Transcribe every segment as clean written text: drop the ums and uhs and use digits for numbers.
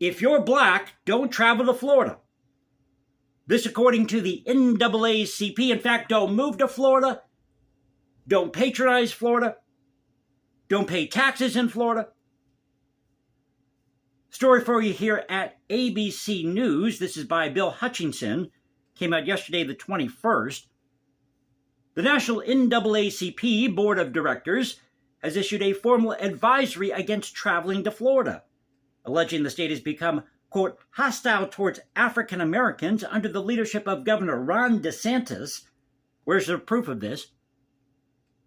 If you're black, don't travel to Florida. This according to the NAACP. In fact, don't move to Florida. Don't patronize Florida. Don't pay taxes in Florida. Story for you here at ABC News. This is by Bill Hutchinson. Came out yesterday, the 21st. The National NAACP Board of Directors has issued a formal advisory against traveling to Florida, alleging the state has become, quote, hostile towards African Americans under the leadership of Governor Ron DeSantis. Where's the proof of this?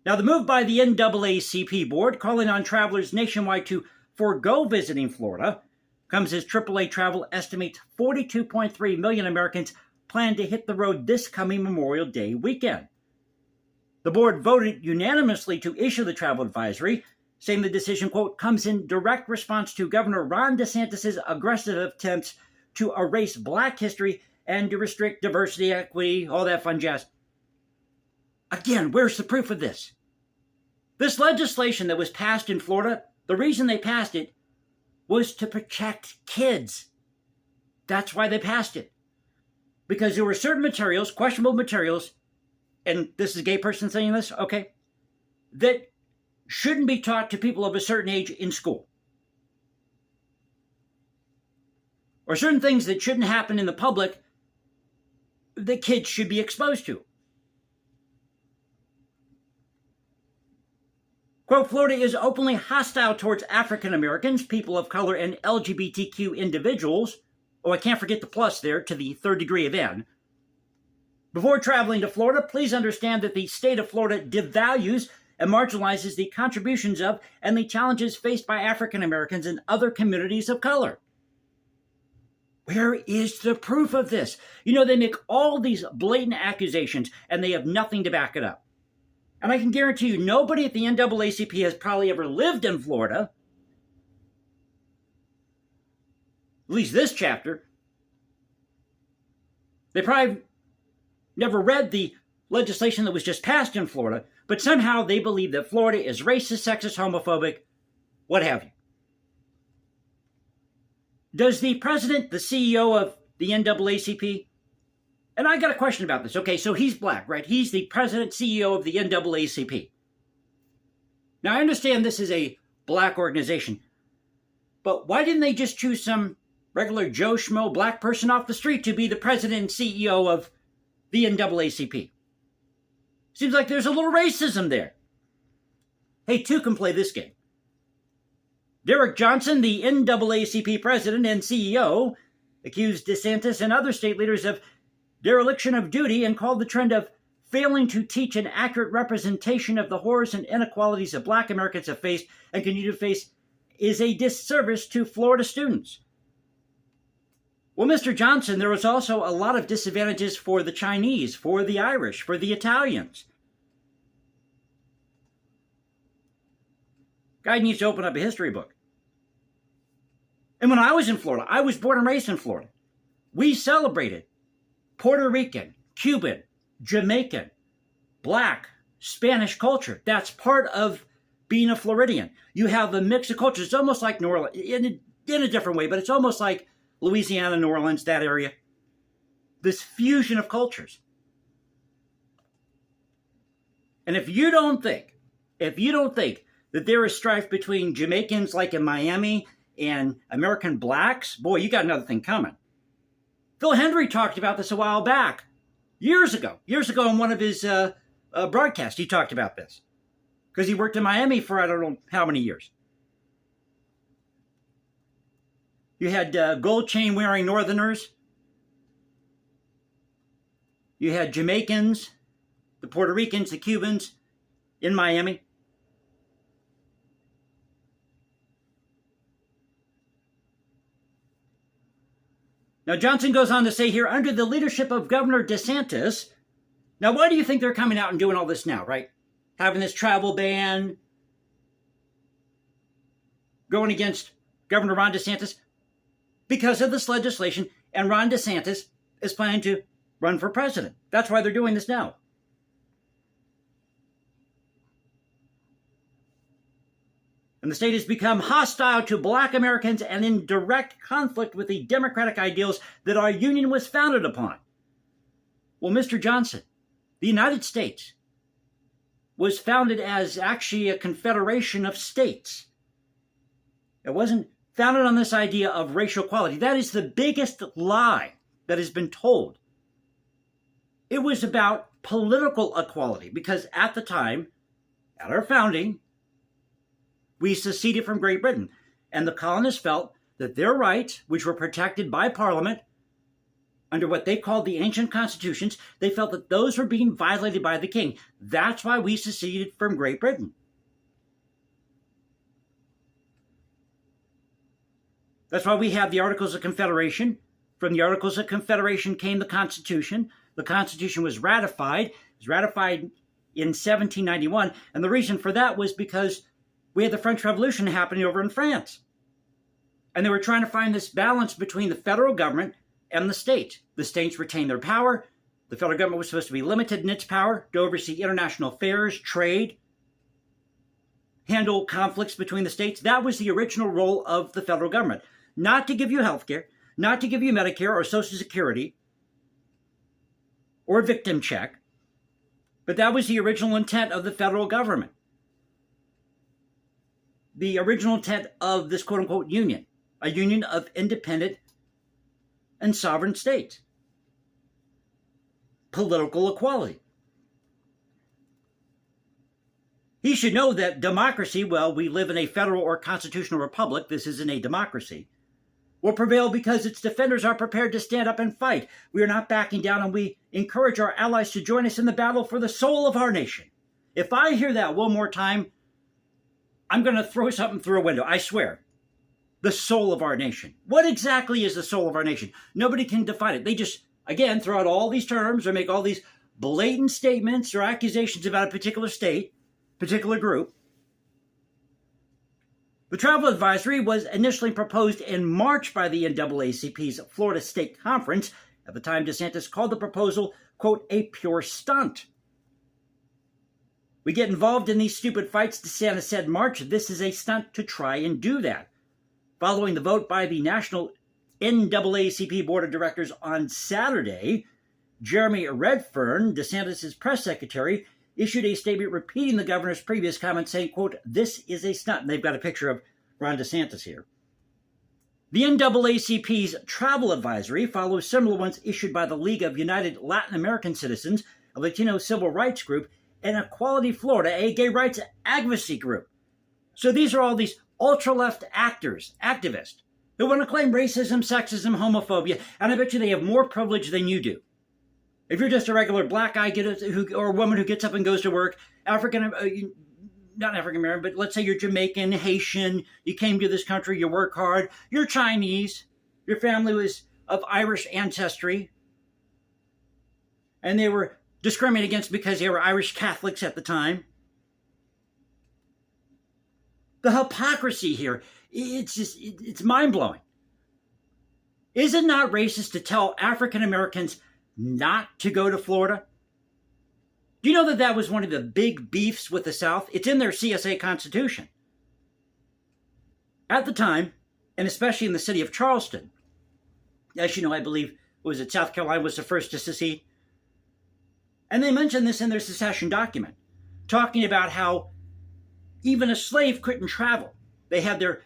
Now, the move by the NAACP board calling on travelers nationwide to forego visiting Florida comes as AAA Travel estimates 42.3 million Americans plan to hit the road this coming Memorial Day weekend. The board voted unanimously to issue the travel advisory, saying the decision, quote, comes in direct response to Governor Ron DeSantis' aggressive attempts to erase black history and to restrict diversity, equity, all that fun jazz. Again, where's the proof of this? This legislation that was passed in Florida, the reason they passed it was to protect kids. That's why they passed it. Because there were certain materials, questionable materials, and this is a gay person saying this, okay, that shouldn't be taught to people of a certain age in school. Or certain things that shouldn't happen in the public that kids should be exposed to. Quote, Florida is openly hostile towards African Americans, people of color, and LGBTQ individuals. Oh, I can't forget the plus there to the third degree of N. Before traveling to Florida, please understand that the state of Florida devalues and marginalizes the contributions of and the challenges faced by African Americans and other communities of color. Where is the proof of this? You know, they make all these blatant accusations and they have nothing to back it up. And I can guarantee you, nobody at the NAACP has probably ever lived in Florida. At least this chapter. They probably never read the legislation that was just passed in Florida, but somehow they believe that Florida is racist, sexist, homophobic, what have you. Does the president, the CEO of the NAACP, and I got a question about this. Okay, so he's black, right? He's the president, CEO of the NAACP. Now, I understand this is a black organization, but why didn't they just choose some regular Joe Schmo black person off the street to be the president and CEO of the NAACP? Seems like there's a little racism there. Hey, two can play this game. Derek Johnson, the NAACP president and CEO, accused DeSantis and other state leaders of dereliction of duty and called the trend of failing to teach an accurate representation of the horrors and inequalities that black Americans have faced and continue to face is a disservice to Florida students. Well, Mr. Johnson, there was also a lot of disadvantages for the Chinese, for the Irish, for the Italians. Guy needs to open up a history book. And when I was in Florida, I was born and raised in Florida. We celebrated Puerto Rican, Cuban, Jamaican, black, Spanish culture. That's part of being a Floridian. You have a mix of cultures. It's almost like New Orleans, in a different way, but it's almost like Louisiana, New Orleans, that area. This fusion of cultures. And if you don't think that there is strife between Jamaicans like in Miami and American blacks, boy, you got another thing coming. Phil Hendry talked about this a while back, years ago in one of his broadcasts. He talked about this because he worked in Miami for I don't know how many years. You had gold chain wearing Northerners. You had Jamaicans, the Puerto Ricans, the Cubans in Miami. Now, Johnson goes on to say here, under the leadership of Governor DeSantis, now why do you think they're coming out and doing all this now, right? Having this travel ban, going against Governor Ron DeSantis? Because of this legislation, and Ron DeSantis is planning to run for president. That's why they're doing this now. And the state has become hostile to black Americans and in direct conflict with the democratic ideals that our union was founded upon. Well, Mr. Johnson, the United States was founded as actually a confederation of states. It wasn't founded on this idea of racial equality. That is the biggest lie that has been told. It was about political equality because at the time, at our founding, we seceded from Great Britain, and the colonists felt that their rights, which were protected by Parliament under what they called the ancient constitutions, they felt that those were being violated by the king. That's why we seceded from Great Britain. That's why we have the Articles of Confederation. From the Articles of Confederation came the Constitution. The Constitution was ratified. It was ratified in 1791, and the reason for that was because we had the French Revolution happening over in France. And they were trying to find this balance between the federal government and the state. The states retained their power. The federal government was supposed to be limited in its power to oversee international affairs, trade, handle conflicts between the states. That was the original role of the federal government. Not to give you health care, not to give you Medicare or Social Security or a victim check, but that was the original intent of the federal government. The original intent of this quote-unquote union, a union of independent and sovereign states. Political equality. He should know that democracy, well, we live in a federal or constitutional republic, this isn't a democracy, will prevail because its defenders are prepared to stand up and fight. We are not backing down, and we encourage our allies to join us in the battle for the soul of our nation. If I hear that one more time, I'm going to throw something through a window, I swear. The soul of our nation. What exactly is the soul of our nation? Nobody can define it. They just, again, throw out all these terms or make all these blatant statements or accusations about a particular state, particular group. The travel advisory was initially proposed in March by the NAACP's Florida State Conference. At the time, DeSantis called the proposal, quote, a pure stunt. We get involved in these stupid fights, DeSantis said in March. This is a stunt to try and do that. Following the vote by the National NAACP Board of Directors on Saturday, Jeremy Redfern, DeSantis' press secretary, issued a statement repeating the governor's previous comments saying, quote, this is a stunt. And they've got a picture of Ron DeSantis here. The NAACP's travel advisory follows similar ones issued by the League of United Latin American Citizens, a Latino civil rights group, and Equality Florida, a gay rights advocacy group. So these are all these ultra-left activists, who want to claim racism, sexism, homophobia, and I bet you they have more privilege than you do. If you're just a regular black guy or a woman who gets up and goes to work, not African-American, but let's say you're Jamaican, Haitian, you came to this country, you work hard, you're Chinese, your family was of Irish ancestry, and they were discriminated against because they were Irish Catholics at the time. The hypocrisy here, it's mind-blowing. Is it not racist to tell African Americans not to go to Florida? Do you know that that was one of the big beefs with the South? It's in their CSA Constitution. At the time, and especially in the city of Charleston, as you know, I believe, South Carolina was the first to secede? And they mentioned this in their secession document, talking about how even a slave couldn't travel. They had their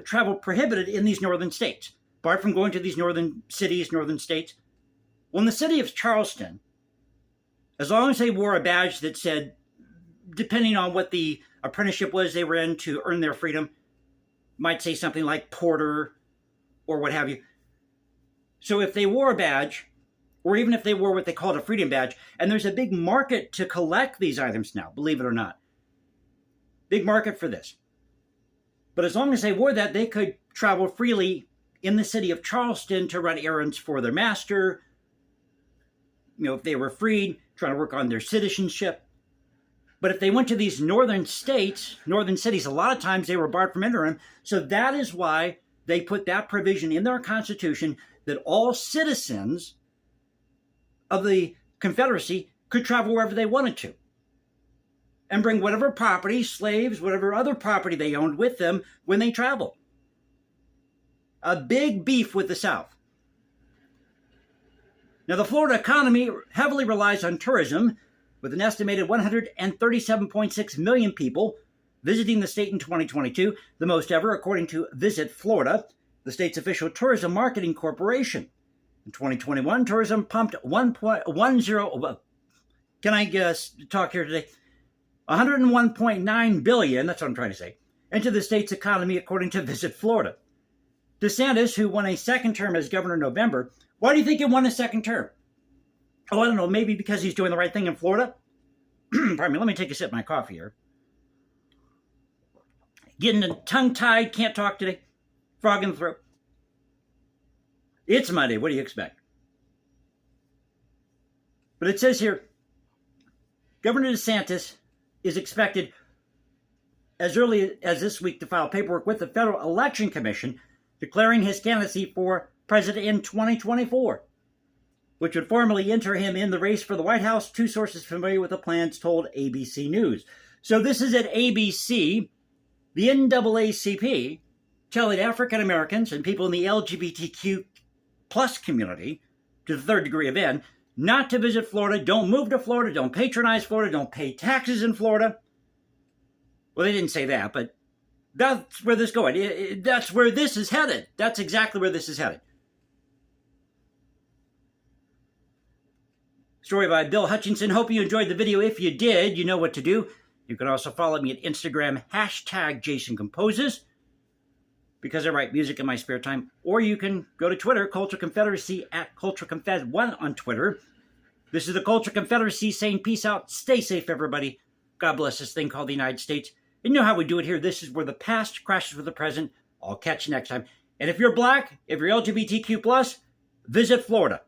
travel prohibited in these northern states, apart from going to these northern cities, northern states. Well, in the city of Charleston, as long as they wore a badge that said, depending on what the apprenticeship was they were in to earn their freedom, might say something like porter or what have you. So if they wore a badge, or even if they wore what they called a freedom badge, and there's a big market to collect these items now, believe it or not. Big market for this. But as long as they wore that, they could travel freely in the city of Charleston to run errands for their master. You know, if they were freed, trying to work on their citizenship. But if they went to these northern states, northern cities, a lot of times they were barred from entering. So that is why they put that provision in their Constitution that all citizens of the Confederacy could travel wherever they wanted to. and bring whatever property, slaves, whatever other property they owned with them when they travel. A big beef with the South. Now, the Florida economy heavily relies on tourism, with an estimated 137.6 million people visiting the state in 2022, the most ever, according to Visit Florida, the state's official tourism marketing corporation. In 2021, tourism pumped 1.10. Can I talk here today? 101.9 billion, that's what I'm trying to say, into the state's economy, according to Visit Florida. DeSantis, who won a second term as governor in November, why do you think he won a second term? Oh, I don't know, maybe because he's doing the right thing in Florida? Pardon me, let me take a sip of my coffee here. Getting tongue-tied, can't talk today. Frog in the throat. It's Monday, what do you expect? But it says here, Governor DeSantis is expected as early as this week to file paperwork with the Federal Election Commission declaring his candidacy for president in 2024, which would formally enter him in the race for the White House. Two sources familiar with the plans told ABC News. So this is at ABC, the NAACP, telling African Americans and people in the LGBTQ plus community, to the third degree of N, not to visit Florida, don't move to Florida, don't patronize Florida, don't pay taxes in Florida. Well, they didn't say that, but that's where this is going. That's where this is headed. That's exactly where this is headed. Story by Bill Hutchinson. Hope you enjoyed the video. If you did, you know what to do. You can also follow me at Instagram, #JasonComposes, because I write music in my spare time. Or you can go to Twitter, Culture Confederacy, at CultureConfed1 on Twitter. This is the Culture Confederacy saying peace out. Stay safe, everybody. God bless this thing called the United States. And you know how we do it here. This is where the past crashes with the present. I'll catch you next time. And if you're black, if you're LGBTQ+, visit Florida.